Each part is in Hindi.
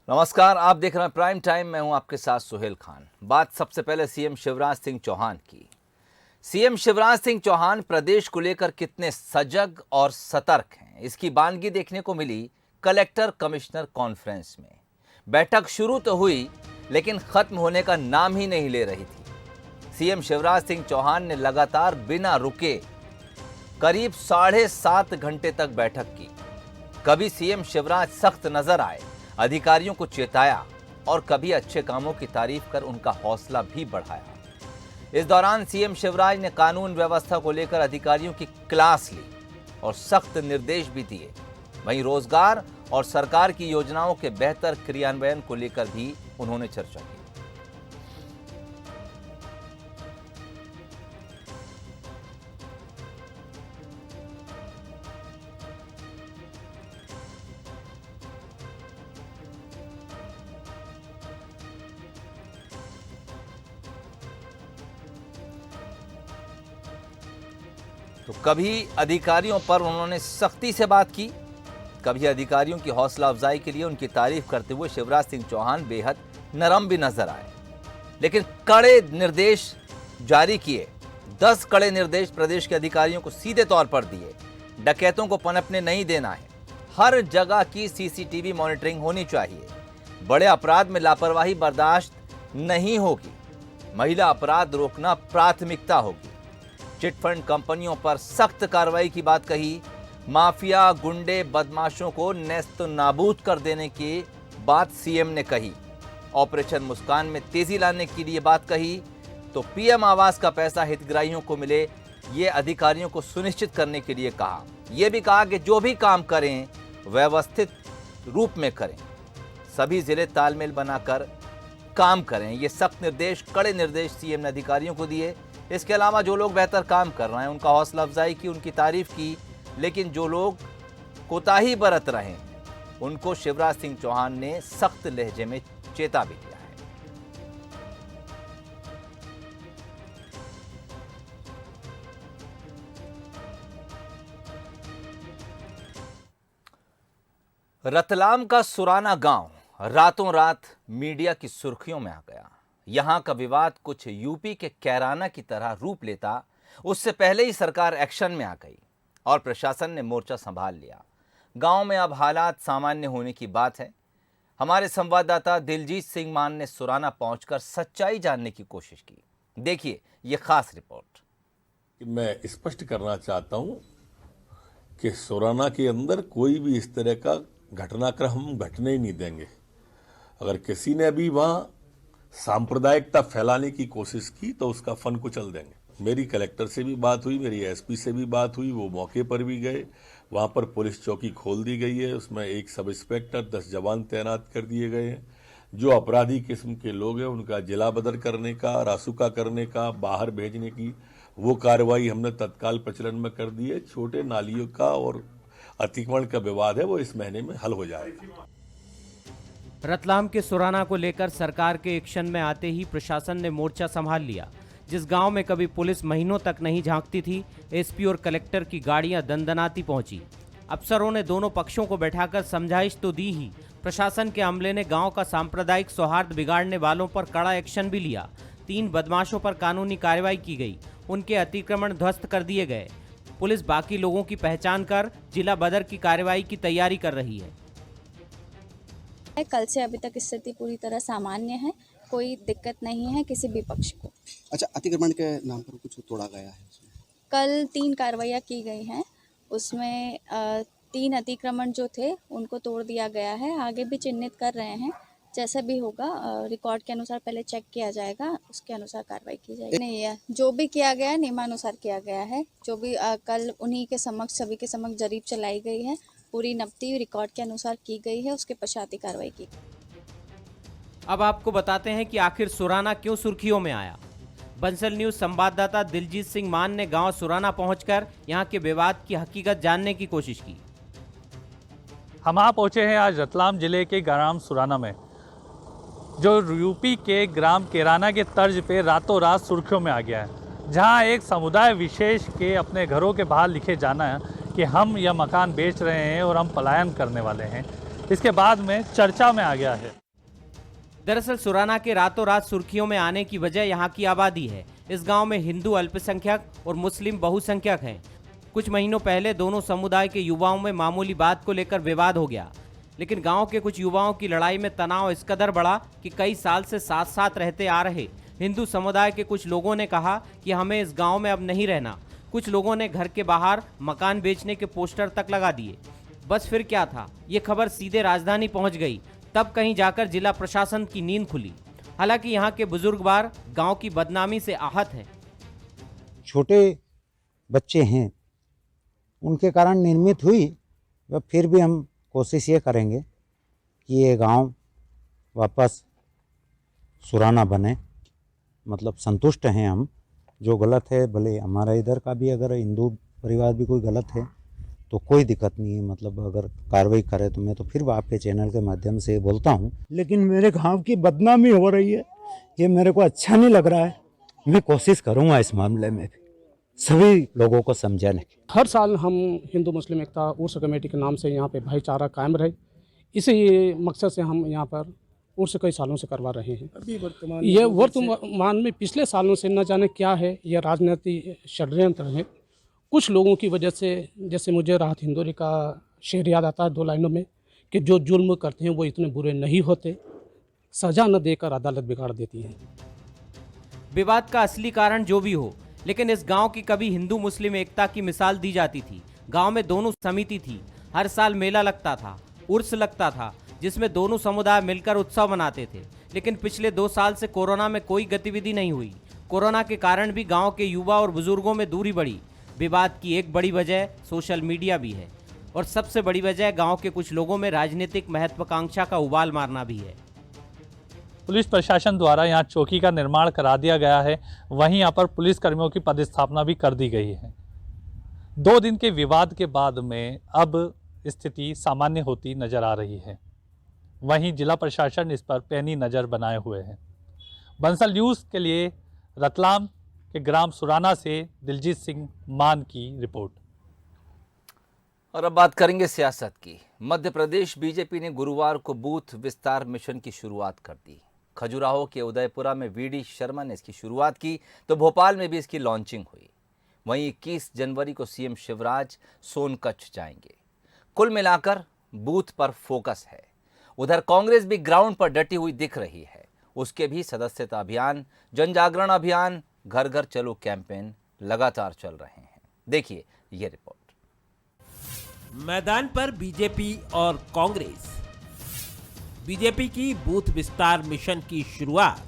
नमस्कार, आप देख रहे हैं प्राइम टाइम। मैं हूं आपके साथ सुहेल खान। बात सबसे पहले सीएम शिवराज सिंह चौहान की। सीएम शिवराज सिंह चौहान प्रदेश को लेकर कितने सजग और सतर्क हैं, इसकी बानगी देखने को मिली कलेक्टर कमिश्नर कॉन्फ्रेंस में। बैठक शुरू तो हुई लेकिन खत्म होने का नाम ही नहीं ले रही थी। सीएम शिवराज सिंह चौहान ने लगातार बिना रुके करीब 7.5 घंटे तक बैठक की। कभी सीएम शिवराज सख्त नजर आए, अधिकारियों को चेताया और कभी अच्छे कामों की तारीफ कर उनका हौसला भी बढ़ाया। इस दौरान सीएम शिवराज ने कानून व्यवस्था को लेकर अधिकारियों की क्लास ली और सख्त निर्देश भी दिए। वहीं रोजगार और सरकार की योजनाओं के बेहतर क्रियान्वयन को लेकर भी उन्होंने चर्चा की। तो कभी अधिकारियों पर उन्होंने सख्ती से बात की, कभी अधिकारियों की हौसला अफजाई के लिए उनकी तारीफ करते हुए शिवराज सिंह चौहान बेहद नरम भी नजर आए। लेकिन कड़े निर्देश जारी किए। 10 कड़े निर्देश प्रदेश के अधिकारियों को सीधे तौर पर दिए। डकैतों को पनपने नहीं देना है, हर जगह की सीसीटीवी मॉनिटरिंग होनी चाहिए, बड़े अपराध में लापरवाही बर्दाश्त नहीं होगी, महिला अपराध रोकना प्राथमिकता होगी, चिटफंड कंपनियों पर सख्त कार्रवाई की बात कही, माफिया गुंडे बदमाशों को नेस्त नाबूद कर देने की बात सीएम ने कही, ऑपरेशन मुस्कान में तेजी लाने के लिए बात कही, तो पीएम आवास का पैसा हितग्राहियों को मिले ये अधिकारियों को सुनिश्चित करने के लिए कहा। यह भी कहा कि जो भी काम करें व्यवस्थित रूप में करें, सभी जिले तालमेल बनाकर काम करें। ये सख्त निर्देश, कड़े निर्देश सीएम ने अधिकारियों को दिए। इसके अलावा जो लोग बेहतर काम कर रहे हैं उनका हौसला अफजाई की, उनकी तारीफ की, लेकिन जो लोग कोताही बरत रहे हैं उनको शिवराज सिंह चौहान ने सख्त लहजे में चेता भी दिया है। रतलाम का सुराना गांव रातों रात मीडिया की सुर्खियों में आ गया। यहां का विवाद कुछ यूपी के कैराना की तरह रूप लेता उससे पहले ही सरकार एक्शन में आ गई और प्रशासन ने मोर्चा संभाल लिया। गांव में अब हालात सामान्य होने की बात है। हमारे संवाददाता दिलजीत सिंह मान ने सुराना पहुंचकर सच्चाई जानने की कोशिश की। देखिए ये खास रिपोर्ट। मैं स्पष्ट करना चाहता हूं कि सुराना के अंदर कोई भी इस तरह का घटनाक्रम हम घटने ही नहीं देंगे। अगर किसी ने भी वहां सांप्रदायिकता फैलाने की कोशिश की तो उसका फन कुचल देंगे। मेरी कलेक्टर से भी बात हुई, मेरी एसपी से भी बात हुई, वो मौके पर भी गए। वहां पर पुलिस चौकी खोल दी गई है, उसमें एक सब इंस्पेक्टर 10 जवान तैनात कर दिए गए हैं। जो अपराधी किस्म के लोग हैं उनका जिला बदर करने का, रासुका करने का, बाहर भेजने की वो कार्रवाई हमने तत्काल प्रचलन में कर दी है। छोटे नालियों का और अतिक्रमण का विवाद है वो इस महीने में हल हो जाएगा। रतलाम के सुराना को लेकर सरकार के एक्शन में आते ही प्रशासन ने मोर्चा संभाल लिया। जिस गांव में कभी पुलिस महीनों तक नहीं झांकती थी, एसपी और कलेक्टर की गाड़ियां दंदनाती पहुंची। अफसरों ने दोनों पक्षों को बैठाकर समझाइश तो दी ही, प्रशासन के अमले ने गांव का सांप्रदायिक सौहार्द बिगाड़ने वालों पर कड़ा एक्शन भी लिया। 3 बदमाशों पर कानूनी कार्रवाई की गई, उनके अतिक्रमण ध्वस्त कर दिए गए। पुलिस बाकी लोगों की पहचान कर जिला बदर की कार्रवाई की तैयारी कर रही है। कल से अभी तक स्थिति पूरी तरह सामान्य है, कोई दिक्कत नहीं है किसी भी पक्ष को। अच्छा, अतिक्रमण के नाम पर कुछ तोड़ा गया है? कल 3 कार्रवाइयाँ की गई हैं, उसमें 3 अतिक्रमण जो थे उनको तोड़ दिया गया है। आगे भी चिन्हित कर रहे हैं, जैसा भी होगा रिकॉर्ड के अनुसार पहले चेक किया जाएगा, उसके अनुसार कार्रवाई की जाएगी। नहीं है, जो भी किया गया है नियमानुसार किया गया है। जो भी कल उन्हीं के समक्ष, सभी के समक्ष जरीब चलाई गई है, पूरी नब्ती रिकॉर्ड के अनुसार की गई है, उसके पश्चात ही कार्रवाई की। अब आपको बताते हैं कि आखिर सुराना क्यों सुर्खियों में आया। बंसल न्यूज संवाददाता दिलजीत सिंह मान ने गांव सुराना पहुंचकर यहां के विवाद की हकीकत जानने की कोशिश की। हम यहाँ पहुंचे हैं आज रतलाम जिले के ग्राम सुराना में, जो यूपी के ग्राम कैराना के तर्ज पे रातों रात सुर्खियों में आ गया है, जहां एक समुदाय विशेष के अपने घरों के बाहर लिखे जाना है कि हम यह मकान बेच रहे हैं और हम पलायन करने वाले हैं। इसके बाद में चर्चा में आ गया है। दरअसल सुराना के रातों रात सुर्खियों में आने की वजह यहाँ की आबादी है। इस गांव में हिंदू अल्पसंख्यक और मुस्लिम बहुसंख्यक हैं। कुछ महीनों पहले दोनों समुदाय के युवाओं में मामूली बात को लेकर विवाद हो गया, लेकिन गांव के कुछ युवाओं की लड़ाई में तनाव इस कदर बढ़ा कि कई साल से साथ साथ रहते आ रहे हिंदू समुदाय के कुछ लोगों ने कहा कि हमें इस गांव में अब नहीं रहना। कुछ लोगों ने घर के बाहर मकान बेचने के पोस्टर तक लगा दिए। बस फिर क्या था, ये खबर सीधे राजधानी पहुंच गई। तब कहीं जाकर जिला प्रशासन की नींद खुली। हालांकि यहाँ के बुजुर्गवार गांव की बदनामी से आहत हैं। छोटे बच्चे हैं, उनके कारण निर्मित हुई, वह फिर भी हम कोशिश ये करेंगे कि ये गांव वापस सुराना बने। मतलब संतुष्ट हैं हम। जो गलत है, भले हमारा इधर का भी अगर हिंदू परिवार भी कोई गलत है तो कोई दिक्कत नहीं है। मतलब अगर कार्रवाई करे तो मैं तो फिर आपके चैनल के माध्यम से बोलता हूँ, लेकिन मेरे गांव की बदनामी हो रही है, ये मेरे को अच्छा नहीं लग रहा है। मैं कोशिश करूँगा इस मामले में भी सभी लोगों को समझाने की। हर साल हम हिंदू मुस्लिम एकता उर्स कमेटी के नाम से यहाँ पे भाईचारा कायम रहे, इसी मकसद से हम यहाँ पर उर्स कई सालों से करवा रहे हैं। अभी वर्तमान में पिछले सालों से न जाने क्या है, यह राजनीतिक षड्यंत्र है। कुछ लोगों की वजह से, जैसे मुझे राहत हिंदोरी का शेर याद आता है 2 लाइनों में, कि जो जुल्म करते हैं वो इतने बुरे नहीं होते, सजा न देकर अदालत बिगाड़ देती है। विवाद का असली कारण जो भी हो, लेकिन इस गांव की कभी हिंदू मुस्लिम एकता की मिसाल दी जाती थी। गांव में दोनों समिति थी, हर साल मेला लगता था, उर्स लगता था, जिसमें दोनों समुदाय मिलकर उत्सव मनाते थे। लेकिन पिछले 2 साल से कोरोना में कोई गतिविधि नहीं हुई। कोरोना के कारण भी गांव के युवा और बुजुर्गों में दूरी बढ़ी। विवाद की एक बड़ी वजह सोशल मीडिया भी है, और सबसे बड़ी वजह गांव के कुछ लोगों में राजनीतिक महत्वाकांक्षा का उबाल मारना भी है। पुलिस प्रशासन द्वारा यहाँ चौकी का निर्माण करा दिया गया है, वहीं यहाँ पर पुलिस कर्मियों की पदस्थापना भी कर दी गई है। 2 दिन के विवाद के बाद में अब स्थिति सामान्य होती नजर आ रही है। वहीं जिला प्रशासन इस पर पैनी नज़र बनाए हुए है। बंसल न्यूज़ के लिए रतलाम के ग्राम सुराना से दिलजीत सिंह मान की रिपोर्ट। और अब बात करेंगे सियासत की। मध्य प्रदेश बीजेपी ने गुरुवार को बूथ विस्तार मिशन की शुरुआत कर दी। खजुराहो के उदयपुरा में वीडी शर्मा ने इसकी शुरुआत की तो भोपाल में भी इसकी लॉन्चिंग हुई। वहीं 21 जनवरी को सीएम शिवराज सोनकच्छ जाएंगे। कुल मिलाकर बूथ पर फोकस है। उधर कांग्रेस भी ग्राउंड पर डटी हुई दिख रही है। उसके भी सदस्यता अभियान, जन जागरण अभियान, घर घर चलो कैंपेन लगातार चल रहे हैं। देखिए ये रिपोर्ट। मैदान पर बीजेपी और कांग्रेस। बीजेपी की बूथ विस्तार मिशन की शुरुआत।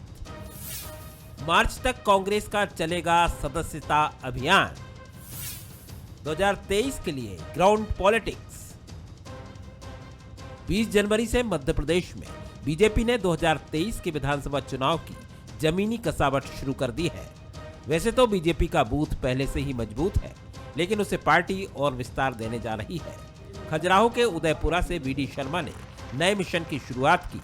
मार्च तक कांग्रेस का चलेगा सदस्यता अभियान। 2023 के लिए ग्राउंड पॉलिटिक्स। 20 जनवरी से मध्य प्रदेश में बीजेपी ने 2023 के विधानसभा चुनाव की जमीनी कसावट शुरू कर दी है। वैसे तो बीजेपी का बूथ पहले से ही मजबूत है, लेकिन उसे पार्टी और विस्तार देने जा रही है। खजुराहो के उदयपुरा से वीडी शर्मा ने नए मिशन की शुरुआत की,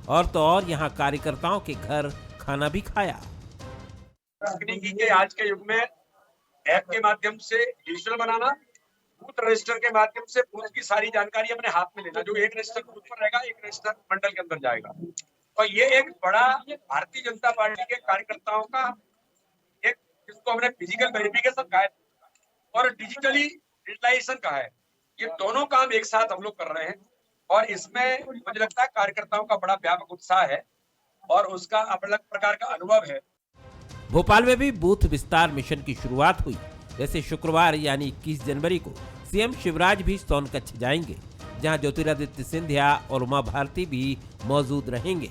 और तो और यहाँ कार्यकर्ताओं के घर खाना भी खाया। तकनीकी के आज के युग में ऐप के माध्यम से डिजिटल बनाना, बूथ रजिस्टर के माध्यम से बूथ की सारी जानकारी अपने हाथ में लेना। जो एक रजिस्टर बूथ पर रहेगा, एक रजिस्टर मंडल के अंदर जाएगा। और ये एक बड़ा भारतीय जनता पार्टी के कार्यकर्ताओं का एक, जिसको हमने फिजिकल वेरिफिकेशन कहा है और डिजिटली डिजिटलाइजेशन कहा है, ये दोनों काम एक साथ हम लोग कर रहे हैं। और इसमें मुझे लगता है कार्यकर्ताओं का बड़ा व्यापक उत्साह है और उसका अलग प्रकार का अनुभव है। भोपाल में भी बूथ विस्तार मिशन की शुरुआत हुई। जैसे शुक्रवार यानी 21 जनवरी को सीएम शिवराज भी सोनकच्छ जाएंगे, जहां ज्योतिरादित्य सिंधिया और उमा भारती भी मौजूद रहेंगे।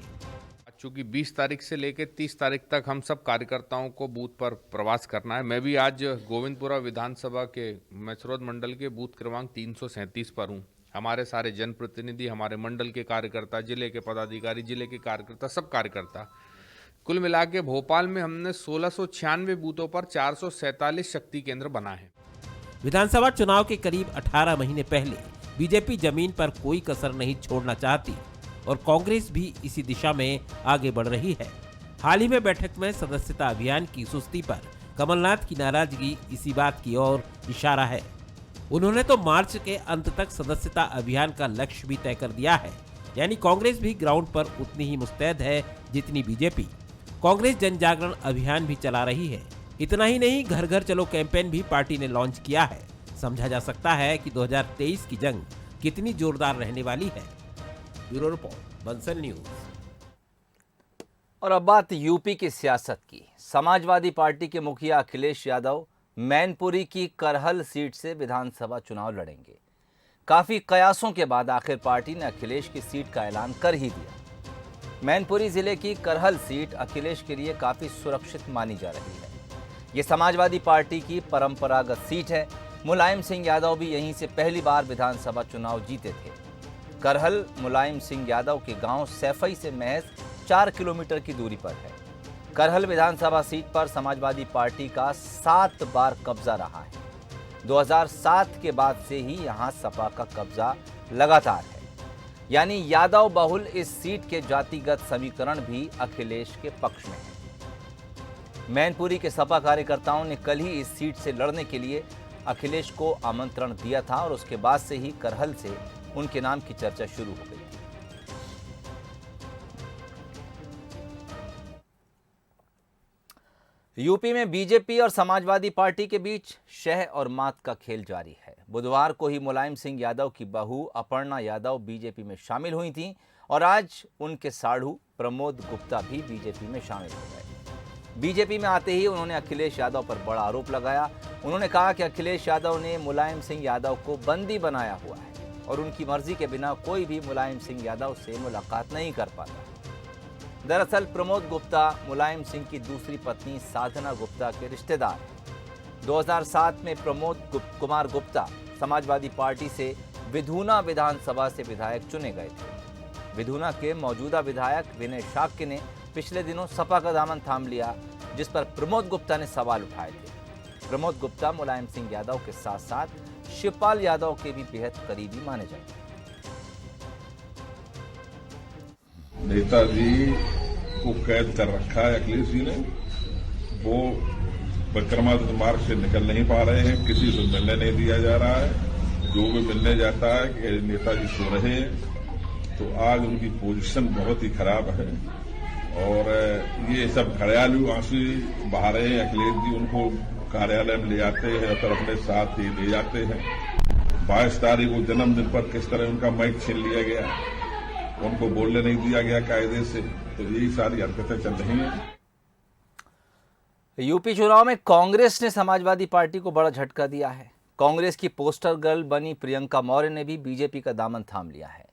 चूंकि 20 तारीख से लेकर 30 तारीख तक हम सब कार्यकर्ताओं को बूथ पर प्रवास करना है। मैं भी आज गोविंदपुरा विधानसभा के मैसरोद मंडल के बूथ क्रमांक 337 पर हूँ। हमारे सारे जनप्रतिनिधि, हमारे मंडल के कार्यकर्ता, जिले के पदाधिकारी, जिले के कार्यकर्ता, सब कार्यकर्ता, कुल मिला के भोपाल में हमने 1696 बूथों पर 447 शक्ति केंद्र बनाए हैं। विधानसभा चुनाव के करीब 18 महीने पहले बीजेपी जमीन पर कोई कसर नहीं छोड़ना चाहती, और कांग्रेस भी इसी दिशा में आगे बढ़ रही है। हाल ही में बैठक में सदस्यता अभियान की सुस्ती पर कमलनाथ की नाराजगी इसी बात की ओर इशारा है। उन्होंने तो मार्च के अंत तक सदस्यता अभियान का लक्ष्य भी तय कर दिया है, यानी कांग्रेस भी ग्राउंड पर उतनी ही मुस्तैद है जितनी बीजेपी। कांग्रेस जन जागरण अभियान भी चला रही है। इतना ही नहीं, घर घर चलो कैंपेन भी पार्टी ने लॉन्च किया है। समझा जा सकता है कि 2023 की जंग कितनी जोरदार रहने वाली है। Bureau report, Bansal news. और अब बात यूपी की सियासत की। समाजवादी पार्टी के मुखिया अखिलेश यादव मैनपुरी की करहल सीट से विधानसभा चुनाव लड़ेंगे। काफी कयासों के बाद आखिर पार्टी ने अखिलेश की सीट का ऐलान कर ही दिया। मैनपुरी जिले की करहल सीट अखिलेश के लिए काफी सुरक्षित मानी जा रही है। ये समाजवादी पार्टी की परंपरागत सीट है। मुलायम सिंह यादव भी यहीं से पहली बार विधानसभा चुनाव जीते थे। करहल मुलायम सिंह यादव के गांव सैफई से महज 4 किलोमीटर की दूरी पर है। करहल विधानसभा सीट पर समाजवादी पार्टी का 7 बार कब्जा रहा है। 2007 के बाद से ही यहां सपा का कब्जा लगातार है, यानी यादव बहुल इस सीट के जातिगत समीकरण भी अखिलेश के पक्ष में है। मैनपुरी के सपा कार्यकर्ताओं ने कल ही इस सीट से लड़ने के लिए अखिलेश को आमंत्रण दिया था और उसके बाद से ही करहल से उनके नाम की चर्चा शुरू हो गई थी। यूपी में बीजेपी और समाजवादी पार्टी के बीच शह और मात का खेल जारी है। बुधवार को ही मुलायम सिंह यादव की बहू अपर्णा यादव बीजेपी में शामिल हुई थीं और आज उनके साढ़ू प्रमोद गुप्ता भी बीजेपी में शामिल हो गए। बीजेपी में आते ही उन्होंने अखिलेश यादव पर बड़ा आरोप लगाया। उन्होंने कहा कि अखिलेश यादव ने मुलायम सिंह यादव को बंदी बनाया हुआ है और उनकी मर्जी के बिना कोई भी मुलायम सिंह यादव से मुलाकात नहीं कर पाता। दरअसल प्रमोद गुप्ता मुलायम सिंह की दूसरी पत्नी साधना गुप्ता के रिश्तेदार हैं। 2007 में प्रमोद कुमार गुप्ता समाजवादी पार्टी से विधूना विधानसभा से विधायक चुने गए थे। विधूना के मौजूदा विधायक विनय शाक्य ने पिछले दिनों सपा का दामन थाम लिया, जिस पर प्रमोद गुप्ता ने सवाल उठाए थे। प्रमोद गुप्ता मुलायम सिंह यादव के साथ साथ शिवपाल यादव के भी बेहद करीबी माने जाते हैं। नेताजी को कैद कर रखा है अखिलेश जी ने। वो विक्रमादित्य मार्ग से निकल नहीं पा रहे हैं, किसी से मिलने नहीं दिया जा रहा है। जो भी मिलने जाता है कि नेताजी सो रहे हैं, तो आज उनकी पोजीशन बहुत ही खराब है और ये सब घड़ियालू आंसू बहा रहे हैं। अखिलेश जी उनको कार्यालय में ले जाते हैं और अपने साथ ही ले जाते हैं। 22 तारीख को जन्मदिन पर किस तरह उनका माइक छीन लिया गया, उनको बोलने नहीं दिया गया कायदे से, तो यही सारी हरकतें चल रही हैं। यूपी चुनाव में कांग्रेस ने समाजवादी पार्टी को बड़ा झटका दिया है। कांग्रेस की पोस्टर गर्ल बनी प्रियंका मौर्य ने भी बीजेपी का दामन थाम लिया है।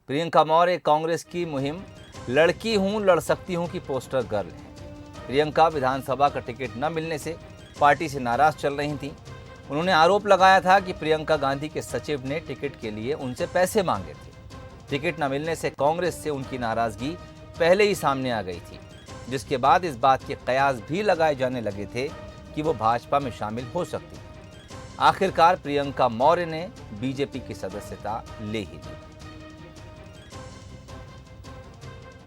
प्रियंका मौर्य कांग्रेस की मुहिम लड़की हूं लड़ सकती हूं की पोस्टर गर्ल है। प्रियंका विधानसभा का टिकट न मिलने से पार्टी से नाराज चल रही थीं। उन्होंने आरोप लगाया था कि प्रियंका गांधी के सचिव ने टिकट के लिए उनसे पैसे मांगे थे। टिकट न मिलने से कांग्रेस से उनकी नाराजगी पहले ही सामने आ गई थी, जिसके बाद इस बात के कयास भी लगाए जाने लगे थे कि वो भाजपा में शामिल हो सकती हैं। आखिरकार प्रियंका मौर्य ने बीजेपी की सदस्यता ले ही ली।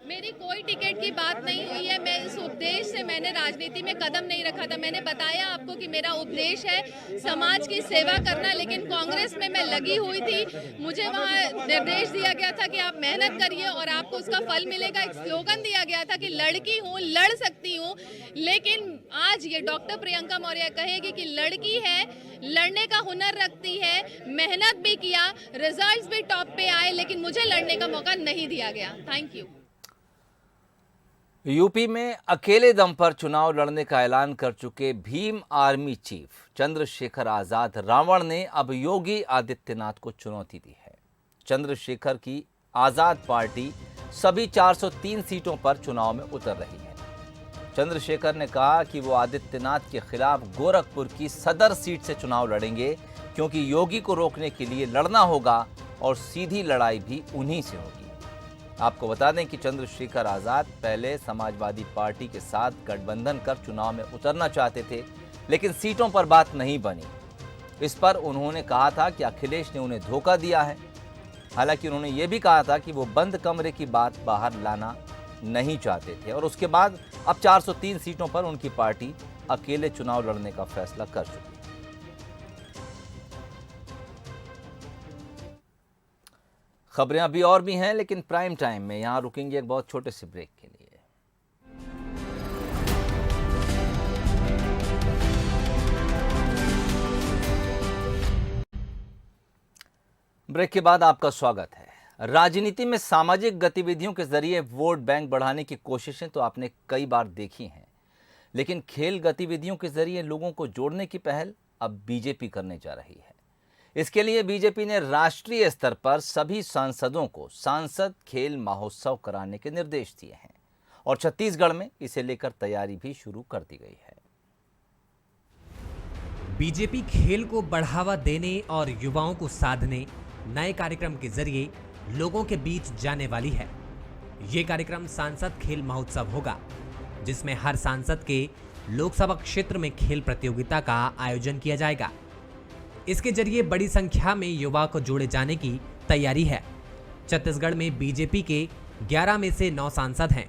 मेरी कोई टिकट की बात नहीं हुई है। मैं इस उपदेश से मैंने राजनीति में कदम नहीं रखा था। मैंने बताया आपको कि मेरा उपदेश है समाज की सेवा करना, लेकिन कांग्रेस में मैं लगी हुई थी। मुझे वहाँ निर्देश दिया गया था कि आप मेहनत करिए और आपको उसका फल मिलेगा। एक स्लोगन दिया गया था कि लड़की हूँ लड़ सकती हूँ, लेकिन आज ये डॉक्टर प्रियंका मौर्य कहेगी कि लड़की है, लड़ने का हुनर रखती है, मेहनत भी किया, रिजल्ट्स भी टॉप पे आए, लेकिन मुझे लड़ने का मौका नहीं दिया गया। Thank you. यूपी में अकेले दम पर चुनाव लड़ने का ऐलान कर चुके भीम आर्मी चीफ चंद्रशेखर आजाद रावण ने अब योगी आदित्यनाथ को चुनौती दी है। चंद्रशेखर की आजाद पार्टी सभी 403 सीटों पर चुनाव में उतर रही है। चंद्रशेखर ने कहा कि वो आदित्यनाथ के खिलाफ गोरखपुर की सदर सीट से चुनाव लड़ेंगे, क्योंकि योगी को रोकने के लिए लड़ना होगा और सीधी लड़ाई भी उन्हीं से होगी। आपको बता दें कि चंद्रशेखर आजाद पहले समाजवादी पार्टी के साथ गठबंधन कर चुनाव में उतरना चाहते थे, लेकिन सीटों पर बात नहीं बनी। इस पर उन्होंने कहा था कि अखिलेश ने उन्हें धोखा दिया है। हालांकि उन्होंने ये भी कहा था कि वो बंद कमरे की बात बाहर लाना नहीं चाहते थे और उसके बाद अब 403 सीटों पर उनकी पार्टी अकेले चुनाव लड़ने का फैसला कर चुकी है। खबरें अभी और भी हैं, लेकिन प्राइम टाइम में यहाँ रुकेंगे एक बहुत छोटे से ब्रेक के लिए। ब्रेक के बाद आपका स्वागत है। राजनीति में सामाजिक गतिविधियों के जरिए वोट बैंक बढ़ाने की कोशिशें तो आपने कई बार देखी हैं, लेकिन खेल गतिविधियों के जरिए लोगों को जोड़ने की पहल अब बीजेपी करने जा रही है। इसके लिए बीजेपी ने राष्ट्रीय स्तर पर सभी सांसदों को सांसद खेल महोत्सव कराने के निर्देश दिए हैं और छत्तीसगढ़ में इसे लेकर तैयारी भी शुरू कर दी गई है। बीजेपी खेल को बढ़ावा देने और युवाओं को साधने नए कार्यक्रम के जरिए लोगों के बीच जाने वाली है। ये कार्यक्रम सांसद खेल महोत्सव होगा, जिसमें हर सांसद के लोकसभा क्षेत्र में खेल प्रतियोगिता का आयोजन किया जाएगा। इसके जरिए बड़ी संख्या में युवा को जोड़े जाने की तैयारी है। छत्तीसगढ़ में बीजेपी के 11 में से 9 सांसद हैं।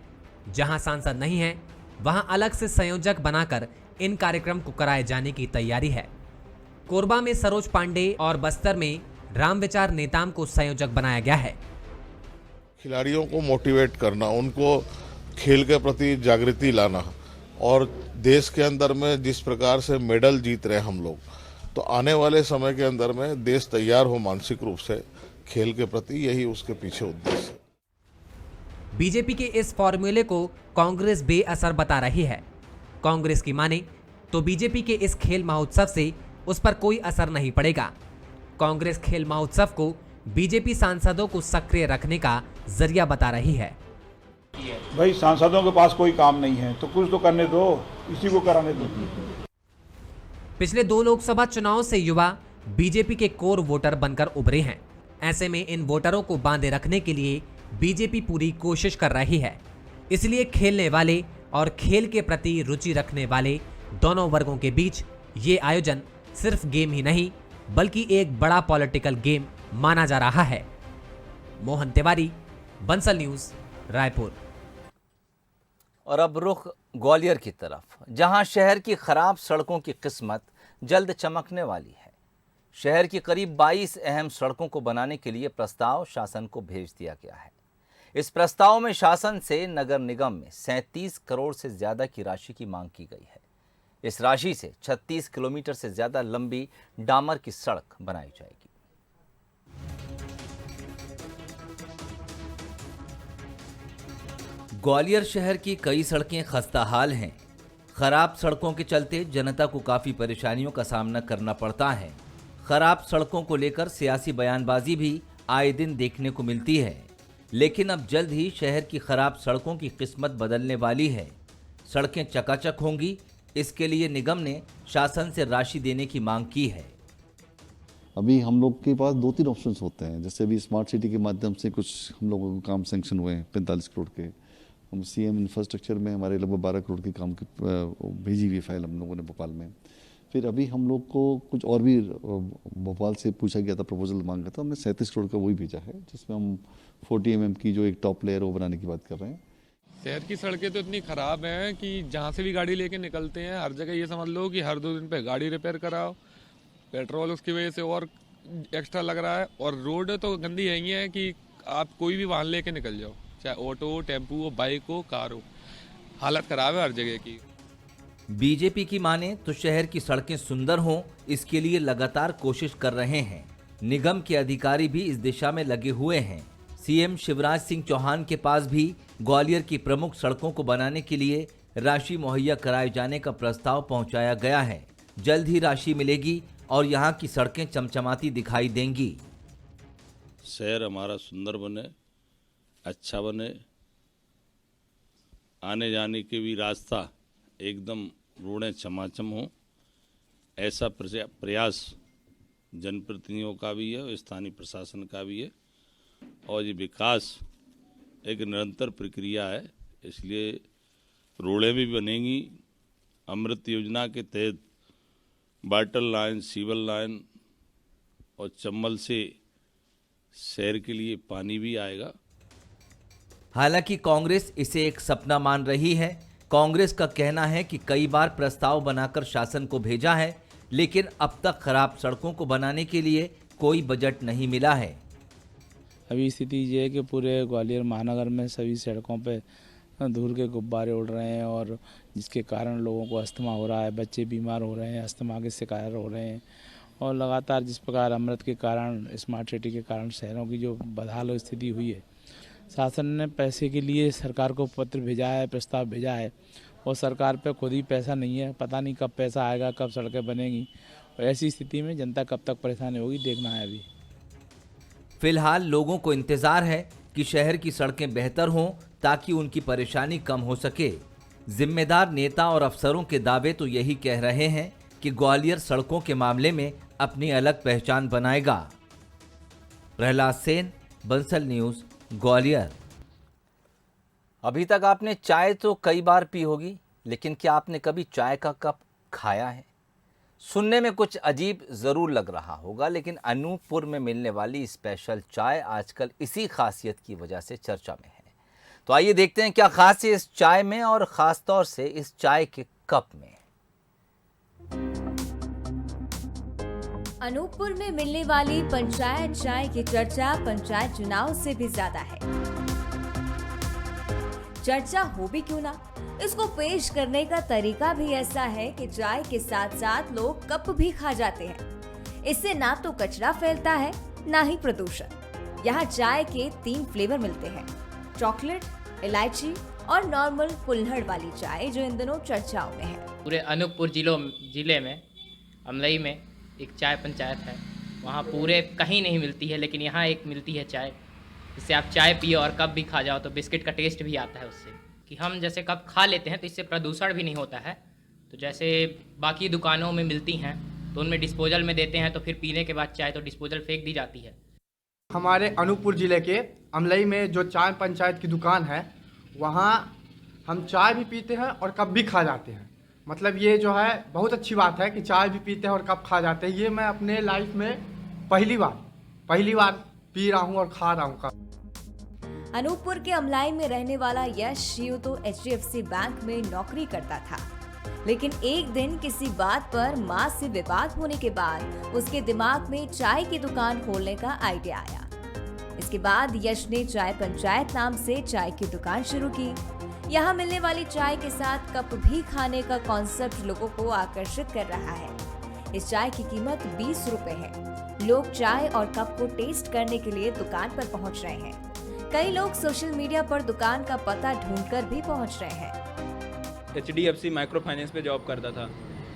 जहां सांसद नहीं हैं, वहां अलग से संयोजक बनाकर इन कार्यक्रम को कराए जाने की तैयारी है। कोरबा में सरोज पांडे और बस्तर में रामविचार नेताम को संयोजक बनाया गया है। खिलाड़ियों को मोटिवेट करना, उनको खेल के प्रति जागृति लाना और देश के अंदर में जिस प्रकार से मेडल जीत रहे हम लोग, तो आने वाले समय के अंदर में देश तैयार हो मानसिक रूप से खेल के प्रति, यही उसके पीछे उद्देश्य है। बीजेपी के इस फॉर्मूले को कांग्रेस बेअसर बता रही है। कांग्रेस की माने तो बीजेपी के इस खेल महोत्सव से उस पर कोई असर नहीं पड़ेगा। कांग्रेस खेल महोत्सव को बीजेपी सांसदों को सक्रिय रखने का जरिया बता रही है। भाई सांसदों के पास कोई काम नहीं है तो कुछ तो करने दो, इसी को कराने दो। पिछले 2 लोकसभा चुनाव से युवा बीजेपी के कोर वोटर बनकर उभरे हैं। ऐसे में इन वोटरों को बांधे रखने के लिए बीजेपी पूरी कोशिश कर रही है। इसलिए खेलने वाले और खेल के प्रति रुचि रखने वाले दोनों वर्गों के बीच ये आयोजन सिर्फ गेम ही नहीं, बल्कि एक बड़ा पॉलिटिकल गेम माना जा रहा है। मोहन तिवारी, बंसल न्यूज, रायपुर। और अब रुख ग्वालियर की तरफ, जहां शहर की खराब सड़कों की किस्मत जल्द चमकने वाली है। शहर की करीब 22 अहम सड़कों को बनाने के लिए प्रस्ताव शासन को भेज दिया गया है। इस प्रस्ताव में शासन से नगर निगम में 37 करोड़ से ज्यादा की राशि की मांग की गई है। इस राशि से 36 किलोमीटर से ज्यादा लंबी डामर की सड़क बनाई जाएगी। ग्वालियर शहर की कई सड़कें खस्ताहाल हैं। खराब सड़कों के चलते जनता को काफी परेशानियों का सामना करना पड़ता है। खराब सड़कों को लेकर सियासी बयानबाजी भी आए दिन देखने को मिलती है, लेकिन अब जल्द ही शहर की खराब सड़कों की किस्मत बदलने वाली है। सड़कें चकाचक होंगी, इसके लिए निगम ने शासन से राशि देने की मांग की है। अभी हम लोग के पास 2-3 ऑप्शंस होते हैं। जैसे अभी स्मार्ट सिटी के माध्यम से कुछ हम लोगों को काम सैंक्शन हुए हैं 45 करोड़ के। हम सीएम इंफ्रास्ट्रक्चर में हमारे लगभग 12 करोड़ के काम की भेजी हुई फाइल हम लोगों ने भोपाल में। फिर अभी हम लोग को कुछ और भी भोपाल से पूछा गया था, प्रपोजल मांगा था, हमने 37 करोड़ का वही भेजा है, जिसमें हम 40 mm की जो एक टॉप लेयर वो बनाने की बात कर रहे हैं। शहर की सड़कें तो इतनी ख़राब हैं कि जहाँ से भी गाड़ी लेके निकलते हैं हर जगह ये समझ लो कि हर 2 दिन पे गाड़ी रिपेयर कराओ, पेट्रोल उसकी वजह से और एक्स्ट्रा लग रहा है। और रोड तो गंदी यही है कि आप कोई भी वाहन लेके निकल जाओ, चाहे ऑटो हो, टेम्पू हो, बाइक हो, कार हो, हालत ख़राब है हर जगह की। बीजेपी की माने तो शहर की सड़कें सुंदर हों, इसके लिए लगातार कोशिश कर रहे हैं। निगम के अधिकारी भी इस दिशा में लगे हुए हैं। सीएम शिवराज सिंह चौहान के पास भी ग्वालियर की प्रमुख सड़कों को बनाने के लिए राशि मुहैया कराए जाने का प्रस्ताव पहुंचाया गया है। जल्द ही राशि मिलेगी और यहां की सड़कें चमचमाती दिखाई देंगी। शहर हमारा सुंदर बने, अच्छा बने, आने जाने के भी रास्ता एकदम रोडें चमाचम हो, ऐसा प्रयास जनप्रतिनिधियों का भी है और स्थानीय प्रशासन का भी है। और ये विकास एक निरंतर प्रक्रिया है, इसलिए रोडें भी बनेंगी। अमृत योजना के तहत वाटर लाइन, सीवर लाइन और चंबल से शहर के लिए पानी भी आएगा। हालांकि कांग्रेस इसे एक सपना मान रही है। कांग्रेस का कहना है कि कई बार प्रस्ताव बनाकर शासन को भेजा है, लेकिन अब तक खराब सड़कों को बनाने के लिए कोई बजट नहीं मिला है। अभी स्थिति ये है कि पूरे ग्वालियर महानगर में सभी सड़कों पे धूल के गुब्बारे उड़ रहे हैं और जिसके कारण लोगों को अस्थमा हो रहा है, बच्चे बीमार हो रहे हैं, अस्थमा के शिकार हो रहे हैं। और लगातार जिस प्रकार अमृत के कारण, स्मार्ट सिटी के कारण शहरों की जो बदहाल स्थिति हुई है, शासन ने पैसे के लिए सरकार को पत्र भेजा है, प्रस्ताव भेजा है और सरकार पे खुद ही पैसा नहीं है। पता नहीं कब पैसा आएगा, कब सड़कें बनेंगी और ऐसी स्थिति में जनता कब तक परेशानी होगी, देखना है अभी। फिलहाल लोगों को इंतजार है कि शहर की सड़कें बेहतर हों ताकि उनकी परेशानी कम हो सके। जिम्मेदार नेता और अफसरों के दावे तो यही कह रहे हैं कि ग्वालियर सड़कों के मामले में अपनी अलग पहचान बनाएगा। प्रहलाद सेन, बंसल न्यूज़, ग्वालियर। अभी तक आपने चाय तो कई बार पी होगी, लेकिन क्या आपने कभी चाय का कप खाया है? सुनने में कुछ अजीब ज़रूर लग रहा होगा, लेकिन अनूपपुर में मिलने वाली स्पेशल चाय आजकल इसी खासियत की वजह से चर्चा में है। तो आइए देखते हैं क्या खास है इस चाय में और ख़ास तौर से इस चाय के कप में। अनूपपुर में मिलने वाली पंचायत चाय की चर्चा पंचायत चुनाव से भी ज्यादा है। चर्चा हो भी क्यों ना, इसको पेश करने का तरीका भी ऐसा है कि चाय के साथ साथ लोग कप भी खा जाते हैं। इससे ना तो कचरा फैलता है, ना ही प्रदूषण। यहाँ चाय के 3 फ्लेवर मिलते हैं, चॉकलेट, इलायची और नॉर्मल कुल्हड़ वाली चाय, जो इन दिनों चर्चाओं में है। पूरे अनूपपुर जिले में अमलई में एक चाय पंचायत है। वहाँ पूरे कहीं नहीं मिलती है, लेकिन यहाँ एक मिलती है चाय, जिससे आप चाय पियो और कप भी खा जाओ तो बिस्किट का टेस्ट भी आता है उससे। कि हम जैसे कप खा लेते हैं तो इससे प्रदूषण भी नहीं होता है। तो जैसे बाकी दुकानों में मिलती हैं तो उनमें डिस्पोजल में देते हैं, तो फिर पीने के बाद चाय तो डिस्पोजल फेंक दी जाती है। हमारे अनूपपुर ज़िले के अमलई में जो चाय पंचायत की दुकान है, वहाँ हम चाय भी पीते हैं और कप भी खा जाते हैं। मतलब ये जो है बहुत अच्छी बात है कि चाय भी पीते हैं और कप खा जाते हैं। ये मैं अपने लाइफ में पहली बार पी रहा हूँ और खा रहा हूँ कप। अनूपपुर के अमलाई में रहने वाला यश यूं तो HDFC बैंक में नौकरी करता था, लेकिन एक दिन किसी बात पर माँ से विवाद होने के बाद उसके दिमाग में चाय की दुकान खोलने का आइडिया आया। इसके बाद यश ने चाय पंचायत नाम से चाय की दुकान शुरू की। यहाँ मिलने वाली चाय के साथ कप भी खाने का कॉन्सेप्ट लोगों को आकर्षित कर रहा है। इस चाय की कीमत 20 रुपए है। लोग चाय और कप को टेस्ट करने के लिए दुकान पर पहुँच रहे हैं। कई लोग सोशल मीडिया पर दुकान का पता ढूंढकर भी पहुँच रहे हैं। HDFC माइक्रो फाइनेंस पे जॉब करता था,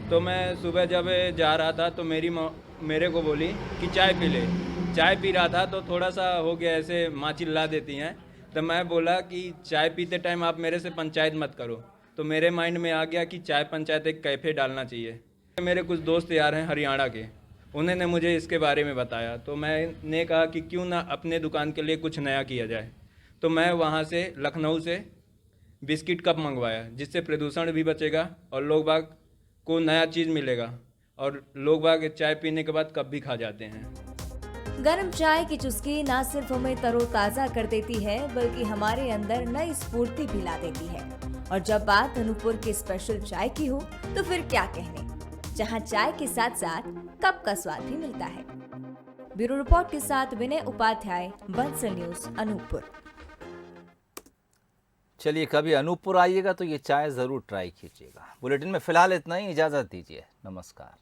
तो मैं सुबह जब जा रहा था तो मेरे को बोली कि चाय पी ले। चाय पी रहा था तो थोड़ा सा हो गया, ऐसे माँ चिल्ला देती हैं, तो मैं बोला कि चाय पीते टाइम आप मेरे से पंचायत मत करो। तो मेरे माइंड में आ गया कि चाय पंचायत एक कैफ़े डालना चाहिए। मेरे कुछ दोस्त यार हैं हरियाणा के, उन्होंने मुझे इसके बारे में बताया, तो मैंने कहा कि क्यों ना अपने दुकान के लिए कुछ नया किया जाए। तो मैं वहाँ से लखनऊ से बिस्किट कप मंगवाया, जिससे प्रदूषण भी बचेगा और लोग बाग को नया चीज़ मिलेगा और लोग बाग चाय पीने के बाद कप भी खा जाते हैं। गर्म चाय की चुस्की न सिर्फ हमें तरोताजा कर देती है, बल्कि हमारे अंदर नई स्फूर्ति भी ला देती है। और जब बात अनूपपुर की स्पेशल चाय की हो तो फिर क्या कहने, जहां चाय के साथ साथ कप का स्वाद भी मिलता है। ब्यूरो रिपोर्ट के साथ विनय उपाध्याय, बंसल न्यूज़, अनूपपुर। चलिए, कभी अनूपपुर आइएगा तो ये चाय ज़रूर ट्राई कीजिएगा। बुलेटिन में फिलहाल इतना ही, इजाज़त दीजिए, नमस्कार।